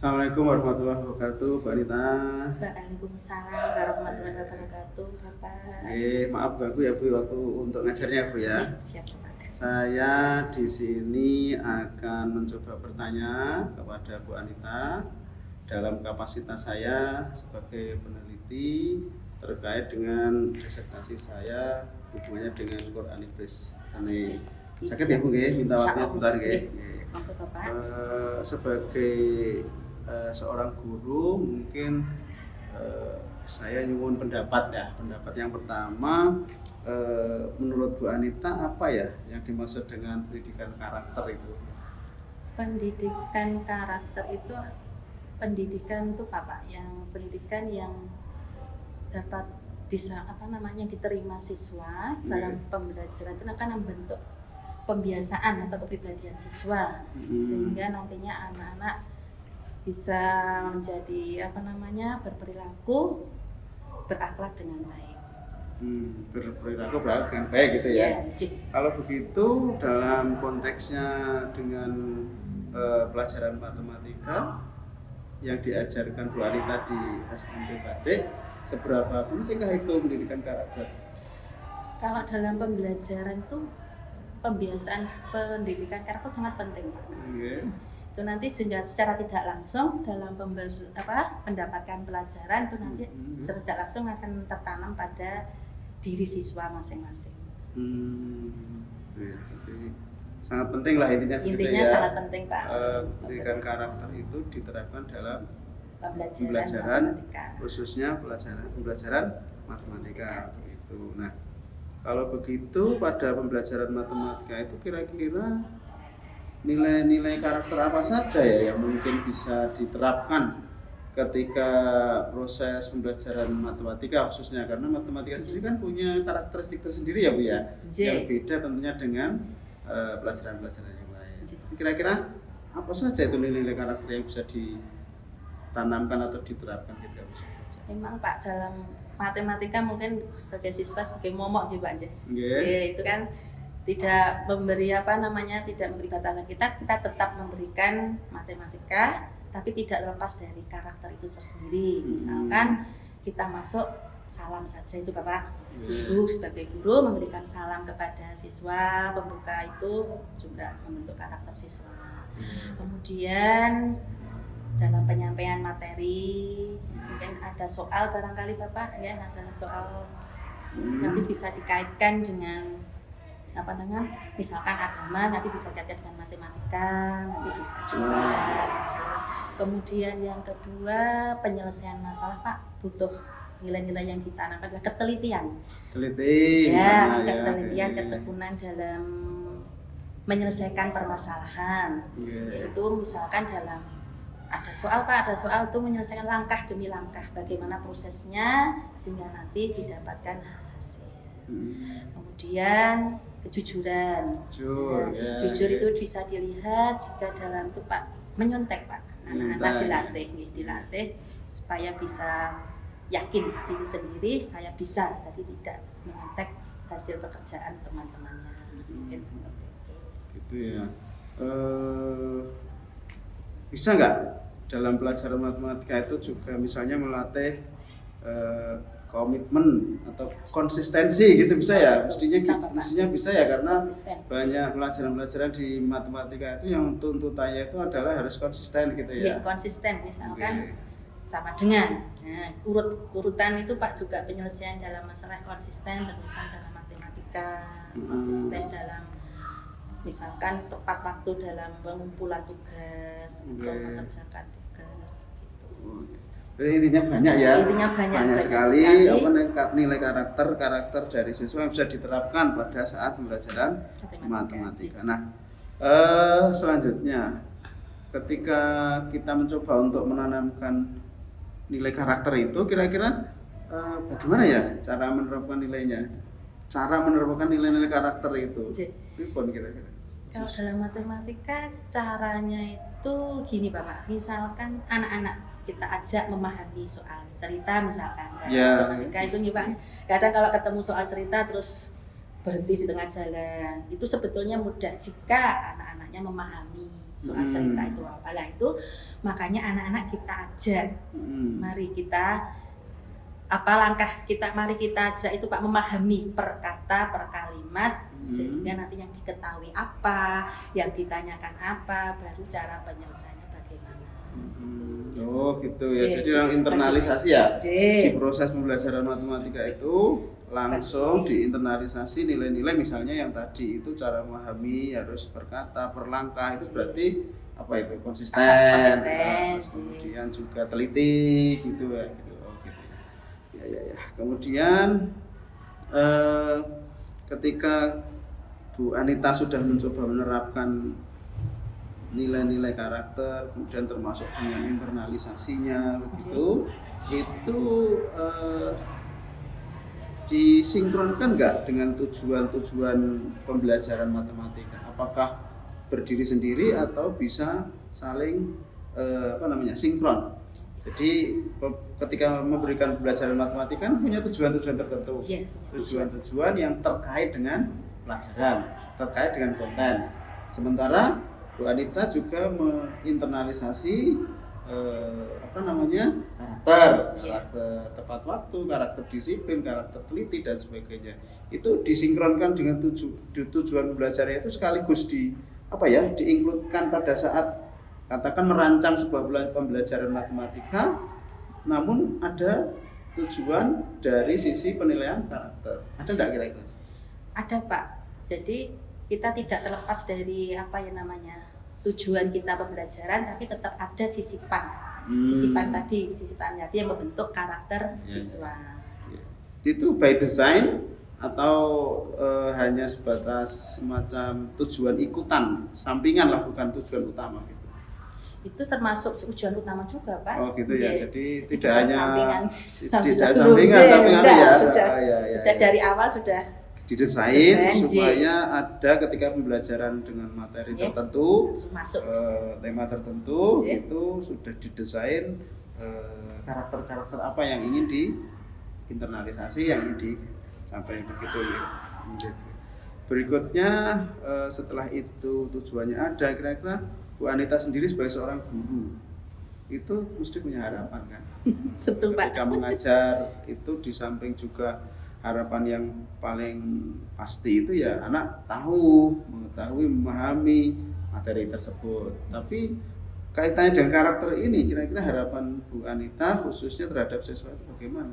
Assalamualaikum warahmatullahi wabarakatuh, Bu Anita. Waalaikumsalam warahmatullahi wabarakatuh, Bapak. Maaf ganggu ya Bu waktu untuk ngajarnya Bu ya. Siap, Bapak. Saya di sini akan mencoba bertanya kepada Bu Anita dalam kapasitas saya sebagai peneliti terkait dengan disertasi saya hubungannya dengan Quran Ibris. Sakit ya Bu, minta waktunya sebentar Monggo, Bapak. Sebagai seorang guru mungkin saya nyuwun pendapat ya. Pendapat yang pertama, menurut Bu Anita apa ya yang dimaksud dengan pendidikan karakter itu? Pendidikan karakter itu pendidikan itu Bapak, yang pendidikan yang dapat diterima siswa dalam pembelajaran itu akan membentuk pembiasaan atau kepribadian siswa sehingga nantinya anak-anak bisa menjadi berperilaku berakhlak dengan baik. Berperilaku berakhlak dengan baik gitu ya. Kalau begitu dalam konteksnya dengan pelajaran matematika yang diajarkan Bu Anita di SMP Batik, seberapa pentingkah itu pendidikan karakter? Kalau dalam pembelajaran itu pembiasaan pendidikan karakter sangat penting, Pak. Itu nanti juga secara tidak langsung dalam mendapatkan pelajaran itu nanti tidak langsung akan tertanam pada diri siswa masing-masing. Sangat penting lah intinya ya, sangat penting, Pak. Pendidikan karakter itu diterapkan dalam pembelajaran khususnya pembelajaran matematika itu. Nah, kalau begitu pada pembelajaran matematika itu kira-kira nilai-nilai karakter apa saja ya yang mungkin bisa diterapkan ketika proses pembelajaran matematika khususnya, karena matematika sendiri kan punya karakteristik tersendiri ya Bu ya, yang beda tentunya dengan pelajaran-pelajaran yang lain. Kira-kira apa saja itu nilai-nilai karakter yang bisa ditanamkan atau diterapkan gitu ya Bu? Memang Pak, dalam matematika mungkin sebagai siswa sebagai momok gitu Pak. Itu kan tidak memberi tidak memberi batasan, kita tetap memberikan matematika tapi tidak lepas dari karakter itu tersendiri. Misalkan kita masuk salam saja itu Bapak, guru sebagai guru memberikan salam kepada siswa, pembuka itu juga membentuk karakter siswa. Kemudian dalam penyampaian materi mungkin ada soal barangkali Bapak ya, ada soal nanti bisa dikaitkan dengan misalkan agama, nanti bisa dikaitkan dengan matematika, nanti bisa juga. Kemudian yang kedua, penyelesaian masalah Pak butuh nilai-nilai yang ditanamkan adalah ketelitian. Ketelitian, ketekunan dalam menyelesaikan permasalahan. Yaitu misalkan dalam ada soal itu menyelesaikan langkah demi langkah bagaimana prosesnya sehingga nanti didapatkan hasil. Kemudian kejujuran. Jujur itu bisa dilihat jika dalam itu Pak menyontek Pak. Anak-anak dilatih supaya bisa yakin diri sendiri, saya bisa, tapi tidak menyontek hasil pekerjaan teman-temannya. Mungkin seperti itu. Gitu ya. Bisa nggak dalam pelajaran matematika itu juga misalnya melatih komitmen atau konsistensi gitu, bisa ya? Mestinya bisa ya, karena banyak pelajaran-pelajaran di matematika itu yang tuntutannya itu adalah harus konsisten gitu ya. Konsisten misalkan sama dengan urutan itu Pak, juga penyelesaian dalam masalah konsisten bermisal dalam matematika, konsisten dalam misalkan tepat waktu dalam pengumpulan tugas atau mengerjakan tugas gitu. Jadi intinya banyak ya. Banyak sekali nilai karakter dari siswa yang bisa diterapkan pada saat pembelajaran matematika. Nah, selanjutnya ketika kita mencoba untuk menanamkan nilai karakter itu, kira-kira bagaimana ya cara menerapkan nilainya? Cara menerapkan nilai-nilai karakter itu. Kira-kira. Kalau dalam matematika caranya itu gini Bapak, misalkan anak-anak kita ajak memahami soal cerita misalkan matematika itu nih Pak, kadang kalau ketemu soal cerita terus berhenti di tengah jalan, itu sebetulnya mudah jika anak-anaknya memahami soal cerita itu apa. Lah itu makanya anak-anak kita ajak, mari kita mari kita ajak itu Pak memahami per kata per kalimat sehingga nanti yang diketahui apa, yang ditanyakan apa, baru cara penyelesaiannya bagaimana. Oh gitu ya, jadi yang internalisasi ya di proses pembelajaran matematika itu langsung diinternalisasi nilai-nilai, misalnya yang tadi itu cara memahami harus per kata per langkah, itu berarti apa itu konsisten. Kemudian juga teliti gitu ya gitu. Oh, gitu. Ya. Kemudian ketika Bu Anita sudah mencoba menerapkan nilai-nilai karakter, kemudian termasuk dengan internalisasinya begitu, itu disinkronkan nggak dengan tujuan-tujuan pembelajaran matematika? Apakah berdiri sendiri atau bisa saling sinkron? Jadi ketika memberikan pembelajaran matematika kan punya tujuan-tujuan tertentu, tujuan-tujuan yang terkait dengan pelajaran, terkait dengan konten. Sementara Bu Anita juga menginternalisasi karakter tepat waktu, karakter disiplin, karakter teliti dan sebagainya. Itu disinkronkan dengan tujuan belajarnya itu sekaligus diinkludkan pada saat katakan merancang sebuah pembelajaran matematika, namun ada tujuan dari sisi penilaian karakter. Ada enggak kira-kira? Ada Pak. Jadi kita tidak terlepas dari tujuan kita pembelajaran, tapi tetap ada sisipan yang membentuk karakter siswa. Itu by design atau hanya sebatas semacam tujuan ikutan, sampingan lah, bukan tujuan utama gitu. Itu termasuk tujuan utama juga Pak. Oh gitu ya, jadi tidak hanya sampingan tapi sudah dari awal sudah didesain supaya ada ketika pembelajaran dengan materi tertentu, tema tertentu, itu sudah didesain karakter-karakter apa yang ingin diinternalisasi, yang ingin disampaikan begitu ya. Berikutnya setelah itu tujuannya ada, kira-kira Bu Anita sendiri sebagai seorang guru itu mesti punya harapan kan? Tentu Pak. Ketika mengajar itu di samping juga harapan yang paling pasti itu ya anak mengetahui, memahami materi tersebut. Tapi kaitannya dengan karakter ini, kira-kira harapan Bu Anita khususnya terhadap siswa itu bagaimana?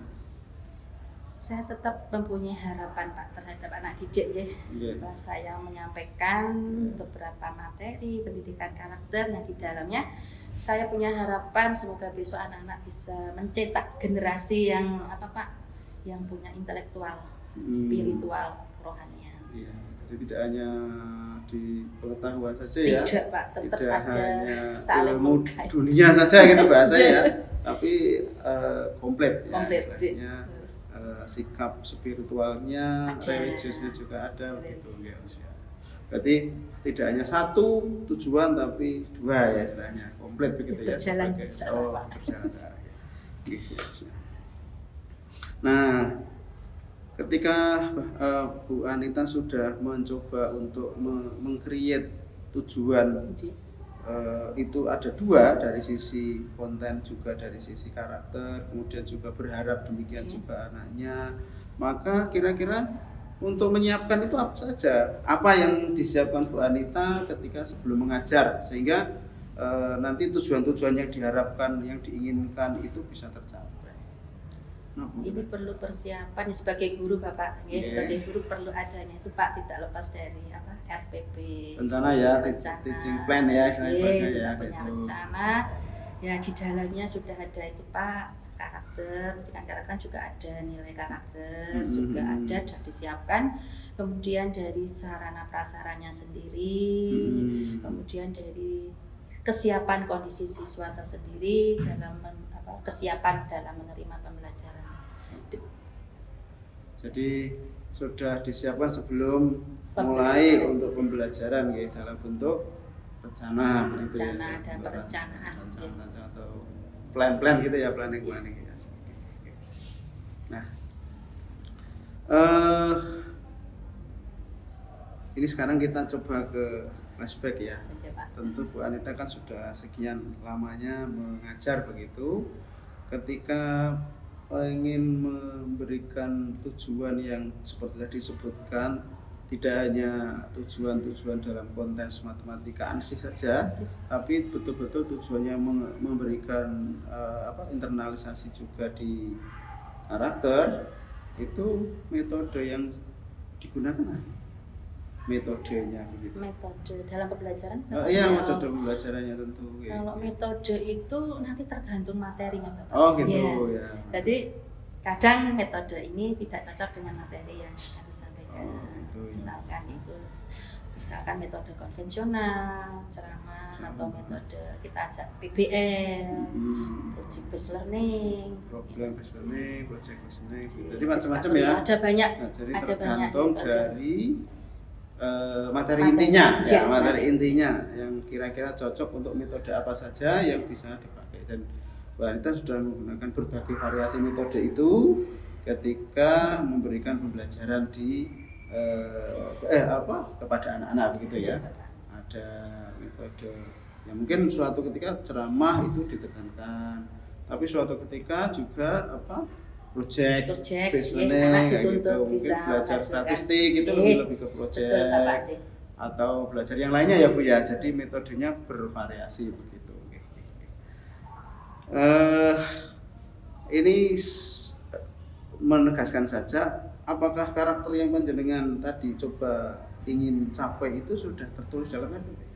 Saya tetap mempunyai harapan Pak terhadap anak didik ya. Setelah saya menyampaikan beberapa materi pendidikan karakter yang di dalamnya, saya punya harapan semoga besok anak-anak bisa mencetak generasi yang yang punya intelektual, spiritual, kerohanian. Iya, jadi tidak hanya di pengetahuan saja tidak, Pak, tetap tidak ada hanya ilmu dunia saja gitu bahasa ya, tapi komplit ya. Sikap spiritualnya, religiusnya juga ada begitu ya. Berarti tidak hanya satu tujuan tapi dua ya istilahnya, komplit begitu ya. Berjalan berjalan Nah, ketika Bu Anita sudah mencoba untuk meng-create tujuan, itu ada dua, dari sisi konten juga dari sisi karakter, kemudian juga berharap demikian juga anaknya. Maka kira-kira untuk menyiapkan itu apa saja? Apa yang disiapkan Bu Anita ketika sebelum mengajar sehingga nanti tujuan-tujuan yang diharapkan, yang diinginkan itu bisa tercapai? Ini perlu persiapan sebagai guru Bapak, sebagai guru perlu adanya itu Pak, tidak lepas dari RPP, rencana ya, teaching plan ya, sudah punya rencana ya, di dalamnya sudah ada itu Pak, karakter, pendidikan karakter juga ada nilai karakter, juga ada sudah disiapkan, kemudian dari sarana prasaranya sendiri, kemudian dari kesiapan kondisi siswa tersendiri dalam kesiapan dalam menerima pembelajaran. Jadi sudah disiapkan sebelum mulai untuk pembelajaran ya, dalam bentuk rencana dan perencanaan atau plan-plan gitu ya, planning ya. Nah, ini sekarang kita coba ke flashback ya. Oke, Pak. Tentu Bu Anita kan sudah sekian lamanya mengajar begitu. Ketika ingin memberikan tujuan yang seperti tadi disebutkan, tidak hanya tujuan-tujuan dalam konteks matematika ansih saja, tapi betul-betul tujuannya memberikan internalisasi juga di karakter, itu metode yang digunakan metodenya begitu. Metode dalam pembelajaran? Iya, metode pembelajarannya tentu. Kalau metode itu nanti tergantung materinya, Bapak. Oh gitu ya. Jadi kadang metode ini tidak cocok dengan materi yang akan disampaikan. Gitu, ya. Misalkan metode konvensional, ceramah, atau metode kita ajak PBL, project based learning, problem based learning, project based learning. Jadi Jadi macam-macam ya. Ada banyak. Nah, jadi ada tergantung banyak dari materi intinya, ya, materi intinya yang kira-kira cocok untuk metode apa saja yang bisa dipakai. Dan Bu Anita sudah menggunakan berbagai variasi metode itu ketika memberikan pembelajaran di kepada anak-anak begitu ya. Ada metode yang mungkin suatu ketika ceramah itu ditekankan, tapi suatu ketika juga project based learning kayak gitu, mungkin belajar statistik itu lebih ke project atau belajar yang lainnya ya Bu ya. Jadi metodenya bervariasi begitu. Ini menegaskan saja, apakah karakter yang panjenengan tadi coba ingin capai itu sudah tertulis dalam RPP?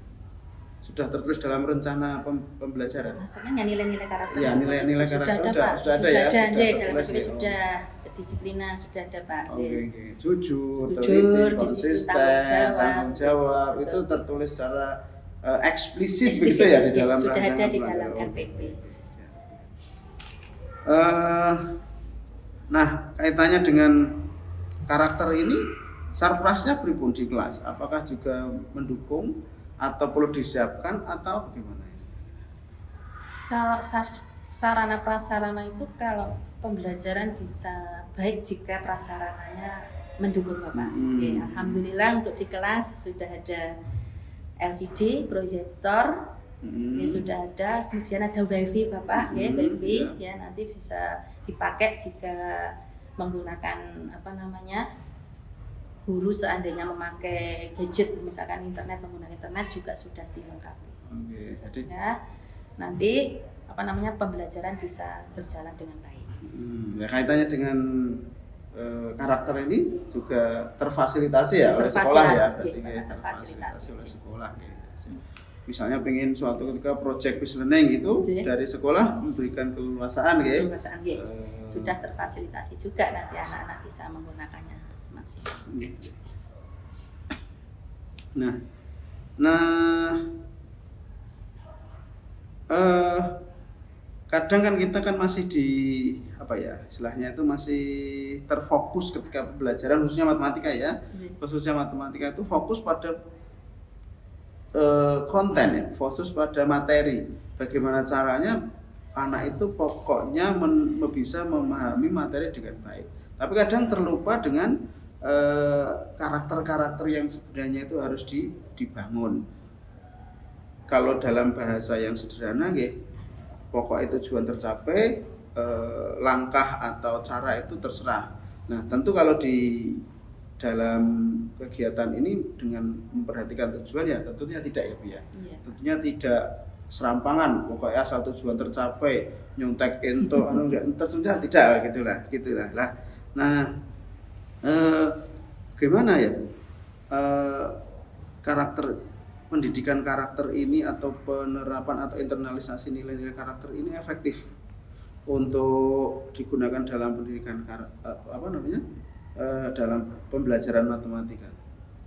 Sudah tertulis dalam rencana pembelajaran? Maksudnya nilai-nilai karakter? Ya, nilai-nilai karakter sudah ada ya? Dalam RPP sudah, kedisiplinan sudah ada Pak. Oke. Jujur, teliti, konsisten, tanggung jawab itu tertulis secara eksplisit begitu ya di dalam sudah rancangan ada di dalam pembelajaran. RPP. Nah, kaitannya dengan karakter ini, sarprasnya pripun di kelas? Apakah juga mendukung atau perlu disiapkan atau bagaimana? Sarana prasarana itu kalau pembelajaran bisa baik jika prasarananya mendukung Bapak. Oke, alhamdulillah untuk di kelas sudah ada LCD, proyektor, ya sudah ada. Kemudian ada WiFi Bapak, WiFi ya nanti bisa dipakai jika menggunakan guru seandainya memakai gadget, misalkan internet, menggunakan internet juga sudah dilengkapi. Sehingga nanti pembelajaran bisa berjalan dengan baik. Ya, kaitannya dengan karakter ini juga terfasilitasi ya oleh sekolah ya, berarti terfasilitasi oleh sekolah. Misalnya pengen suatu ketika project based learning itu dari sekolah memberikan keleluasaan sudah terfasilitasi juga, nanti anak-anak bisa menggunakannya semaksimal. Kadang kan kita kan masih istilahnya itu masih terfokus ketika pembelajaran khususnya matematika ya. Khususnya matematika itu fokus pada konten ya, fokus pada materi. Bagaimana caranya anak itu pokoknya bisa memahami materi dengan baik. Tapi kadang terlupa dengan karakter-karakter yang sebenarnya itu harus dibangun. Kalau dalam bahasa yang sederhana pokok itu tujuan tercapai, langkah atau cara itu terserah. Nah, tentu kalau di dalam kegiatan ini dengan memperhatikan tujuan ya tentunya tidak ya Bu ya. Tentunya tidak serampangan, pokoknya asal tujuan tercapai, nyontek ento tentunya tidak gitulah. Nah, gimana ya Bu? Karakter pendidikan karakter ini atau penerapan atau internalisasi nilai-nilai karakter ini efektif untuk digunakan dalam pendidikan dalam pembelajaran matematika.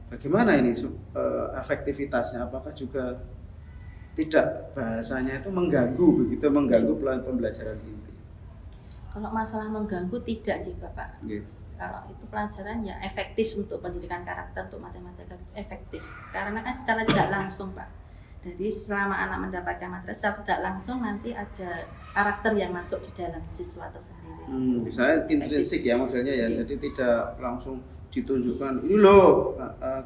Bagaimana ini efektivitasnya? Apakah juga tidak bahasanya itu mengganggu pembelajaran inti? Kalau masalah mengganggu tidak sih Bapak. Kalau itu pelajaran ya efektif untuk pendidikan karakter, untuk matematika efektif. Karena kan secara tidak langsung Pak, Jadi selama anak mendapatkan materi secara tidak langsung nanti ada karakter yang masuk di dalam siswa tersendiri. Misalnya intrinsik ya modelnya ya, jadi tidak langsung ditunjukkan ini loh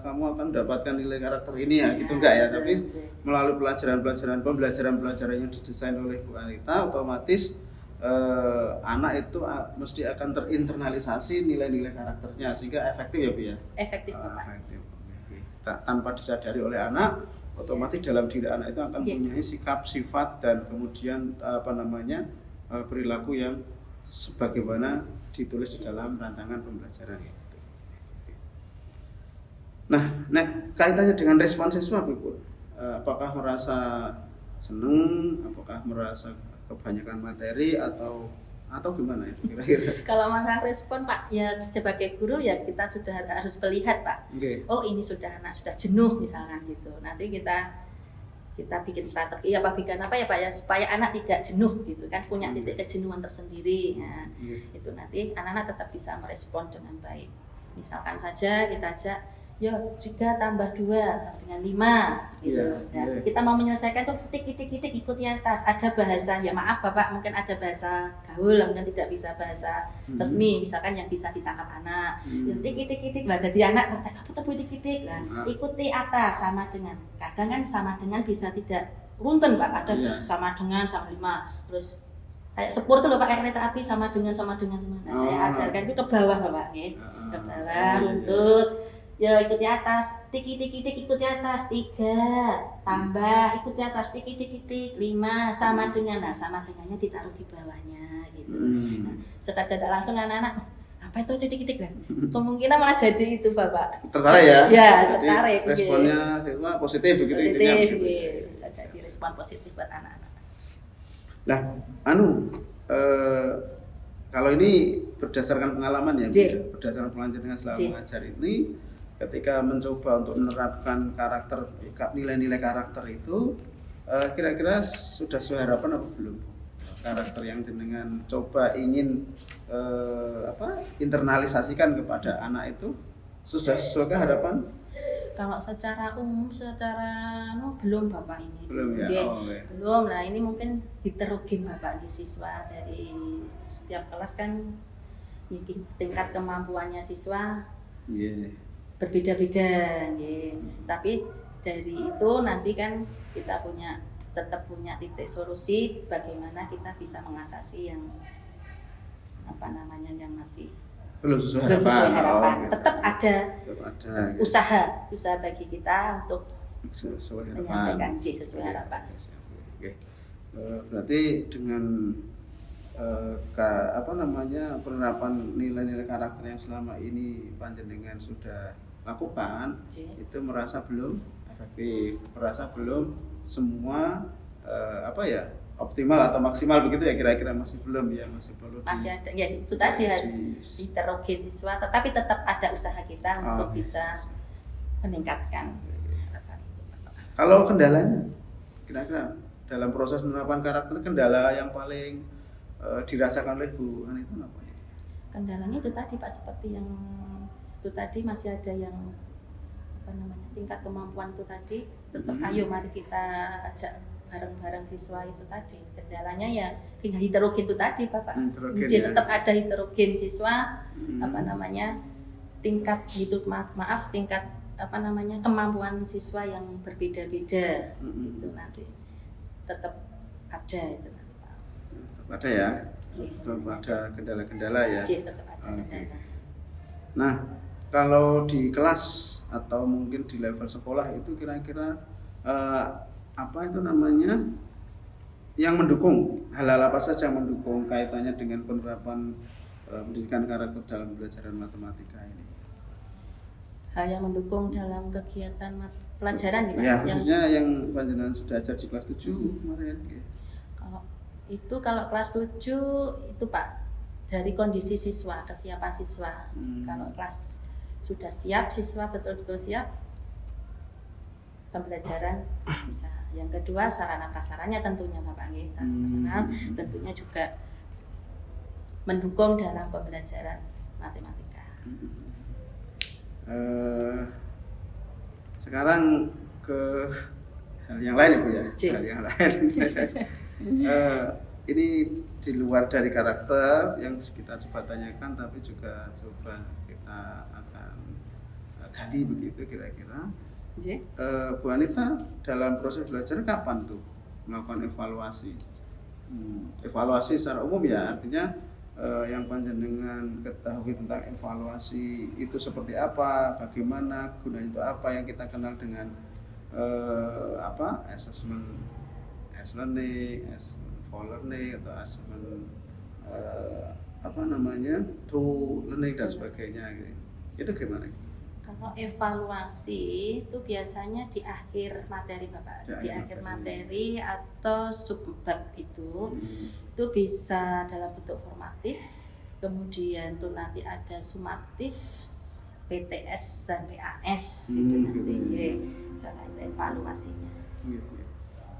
kamu akan mendapatkan nilai karakter ini ya, gitu enggak ya, tapi melalui pembelajaran yang didesain oleh Bu Anita, otomatis anak itu mesti akan terinternalisasi nilai-nilai karakternya sehingga efektif ya Bu ya. Efektif Pak. Efektif. Tanpa disadari oleh anak, otomatis dalam diri anak itu akan mempunyai sikap, sifat, dan kemudian perilaku yang sebagaimana ditulis di dalam rancangan pembelajaran. Nah, kaitannya dengan respon siswa, Bu, apakah merasa seneng, apakah merasa kebanyakan materi atau gimana itu kira-kira? Kalau masalah respon Pak, ya sebagai guru ya kita sudah harus melihat Pak. Okay. Oh ini anak sudah jenuh misalkan gitu. Nanti kita bikin strategi bikin apa ya Pak ya supaya anak tidak jenuh gitu kan, punya titik kejenuhan tersendiri. Nah, itu nanti anak-anak tetap bisa merespon dengan baik. Misalkan saja kita ajak, yo 3 tambah 2 dengan 5 gitu. Kita mau menyelesaikan tuh titik ikuti atas. Ada bahasa, ya maaf Bapak, mungkin ada bahasa gaul, mungkin tidak bisa bahasa resmi, misalkan yang bisa ditangkap anak. Titik, nah, jadi anak apa tuh titik. Nah, ikuti atas sama dengan. Kadang kan sama dengan bisa tidak runtun Pak, ada sama dengan sama 5. Terus kayak sepur tuh loh pakai kereta api sama dengan. Nah, saya ajarkan itu ke bawah Bapak, ke bawah runtut. Ya ikuti atas, titik ikuti atas 3 tambah ikuti atas titik 5 sama dengan. Nah sama dengannya ditaruh di bawahnya gitu. Nah, setelah tidak langsung anak-anak apa itu titik kan? Kemungkinan malah jadi itu Bapak. Tertarik ya? Ya jadi tertarik. Responnya siswa positif begitu. Positif, bisa jadi respon positif buat anak-anak. Nah, kalau ini berdasarkan pengalaman ya, berdasarkan pelajaran selama mengajar ini, ketika mencoba untuk menerapkan nilai-nilai karakter itu, kira-kira sudah sesuai harapan apa belum? Karakter yang jenengan coba ingin internalisasikan kepada anak itu sudah sesuai harapan? Kalau secara umum, belum Bapak ini. Belum ya? Belum. Nah ini mungkin heterogen Bapak di siswa, dari setiap kelas kan tingkat kemampuannya siswa berbeda-beda, tapi dari itu nanti kan kita tetap punya titik solusi bagaimana kita bisa mengatasi yang yang masih belum sesuai harapan. Tetap ada usaha bagi kita untuk menyampaikan sesuai harapan. Berarti dengan penerapan nilai-nilai karakter yang selama ini panjenengan sudah lakukan, itu merasa belum efektif, merasa belum semua optimal atau maksimal begitu ya, kira-kira masih belum ya, masih perlu ada ya itu tadi heterogen siswa, tetapi tetap ada usaha kita untuk bisa meningkatkan. Kalau kendalanya kira-kira dalam proses penerapan karakter, kendala yang paling dirasakan oleh Bu Anita apa? Kendalanya itu tadi Pak, seperti yang itu tadi, masih ada yang tingkat kemampuan itu tadi, tetap ayo mari kita ajak bareng-bareng siswa itu tadi. Kendalanya ya heterogen itu tadi Bapak. Jadi tetap ada heterogen siswa, tingkat tingkat kemampuan siswa yang berbeda-beda itu nanti tetap ada itu nanti Pak. Tetap ada ya. Tetap ada kendala-kendala ya. Tetap ada kendala. Nah, kalau di kelas atau mungkin di level sekolah itu kira-kira yang mendukung, hal-hal apa saja yang mendukung kaitannya dengan penerapan pendidikan karakter dalam pembelajaran matematika ini? Hal yang mendukung dalam kegiatan pelajaran ya, khususnya yang panjenengan sudah ajar di kelas 7 kemarin. Kalau kelas 7 itu Pak, dari kondisi siswa, kesiapan siswa. Kalau kelas sudah siap, siswa betul-betul siap, pembelajaran bisa. Yang kedua, sarana prasarannya tentunya Bapak tentunya juga mendukung dalam pembelajaran matematika. Sekarang ke hal yang lain ya Bu ya, Cik. hal yang lain. Ini di luar dari karakter yang kita coba tanyakan, tapi juga coba kita akan gali begitu kira-kira. Bu Anita dalam proses belajar kapan tuh melakukan evaluasi? Evaluasi secara umum ya, artinya yang panjenengan ketahui tentang evaluasi itu seperti apa, bagaimana gunanya itu apa yang kita kenal dengan assessment as learning, as for learning atau assessment to learning dan sebagainya gitu. Itu gimana? Kalau evaluasi itu biasanya di akhir materi Bapak, di akhir materi atau subbab itu bisa dalam bentuk formatif, kemudian tuh nanti ada sumatif, PTS dan PAS itu nanti misalnya ada evaluasinya.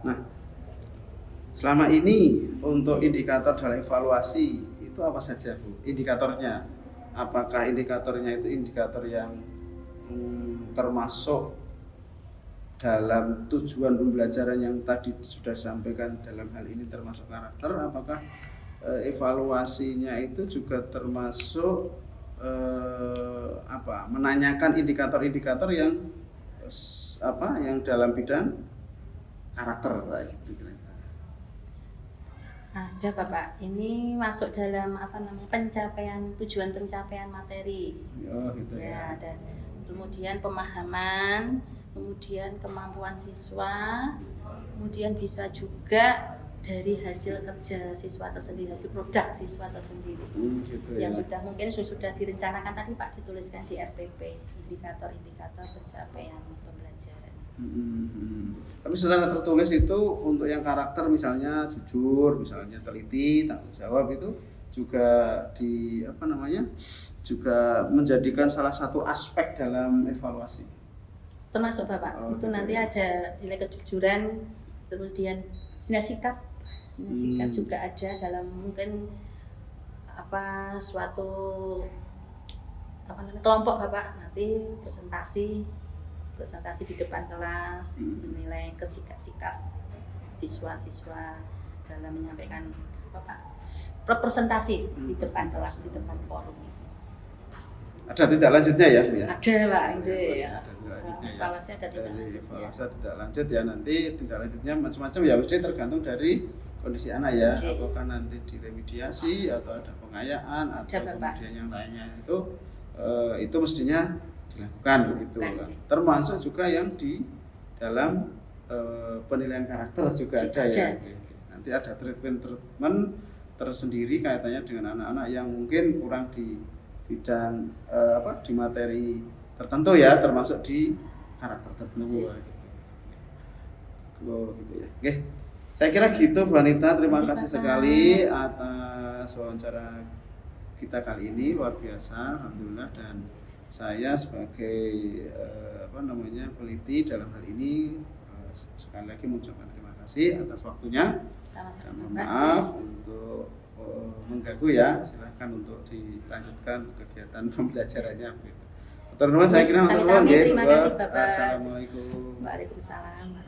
Nah, selama ini untuk indikator dalam evaluasi itu apa saja Bu? Indikatornya, apakah indikatornya itu indikator yang termasuk dalam tujuan pembelajaran yang tadi sudah disampaikan dalam hal ini termasuk karakter, apakah evaluasinya itu juga termasuk menanyakan indikator-indikator yang yang dalam bidang karakter gitu kira-kira. Ada Bapak, ini masuk dalam tujuan pencapaian materi. Oh gitu ya. Dan kemudian pemahaman, kemudian kemampuan siswa, kemudian bisa juga dari hasil kerja siswa tersendiri, hasil produk siswa tersendiri. Gitu yang ya. mungkin sudah direncanakan tadi Pak, dituliskan di RPP, indikator-indikator pencapaian pembelajaran. Tapi secara tertulis itu untuk yang karakter misalnya jujur, misalnya teliti, tanggung jawab itu juga juga menjadikan salah satu aspek dalam evaluasi. Termasuk Bapak, itu nanti ada nilai kejujuran, kemudian sikap juga ada dalam mungkin suatu kelompok Bapak, nanti presentasi di depan kelas, menilai sikap siswa-siswa dalam menyampaikan presentasi di depan kelas, di depan forum. Ada tindak lanjutnya ya Bu ya? Ada Pak, evaluasi ada tindak lanjut ya, nanti tindak lanjutnya macam-macam ya, mesti tergantung dari kondisi anak ya, apakah nanti diremediasi atau ada pengayaan atau kemudian yang lainnya itu mestinya dilakukan begitu. Termasuk juga yang di dalam penilaian karakter juga ada ya. Nanti ada treatment tersendiri kaitannya dengan anak-anak yang mungkin kurang di bidang di materi tertentu ya, termasuk di karakter tertentu gitu ya. Oke. Saya kira gitu Bu Anita, terima kasih sekali atas wawancara kita kali ini, luar biasa alhamdulillah, dan saya sebagai peneliti dalam hal ini sekali lagi mengucapkan terima kasih atas waktunya. Sama-sama. Maaf untuk mengganggu ya, silahkan untuk dilanjutkan kegiatan pembelajarannya begitu. Terima kasih, saya kira. Terima kasih Bapak. Assalamualaikum. Waalaikumsalam.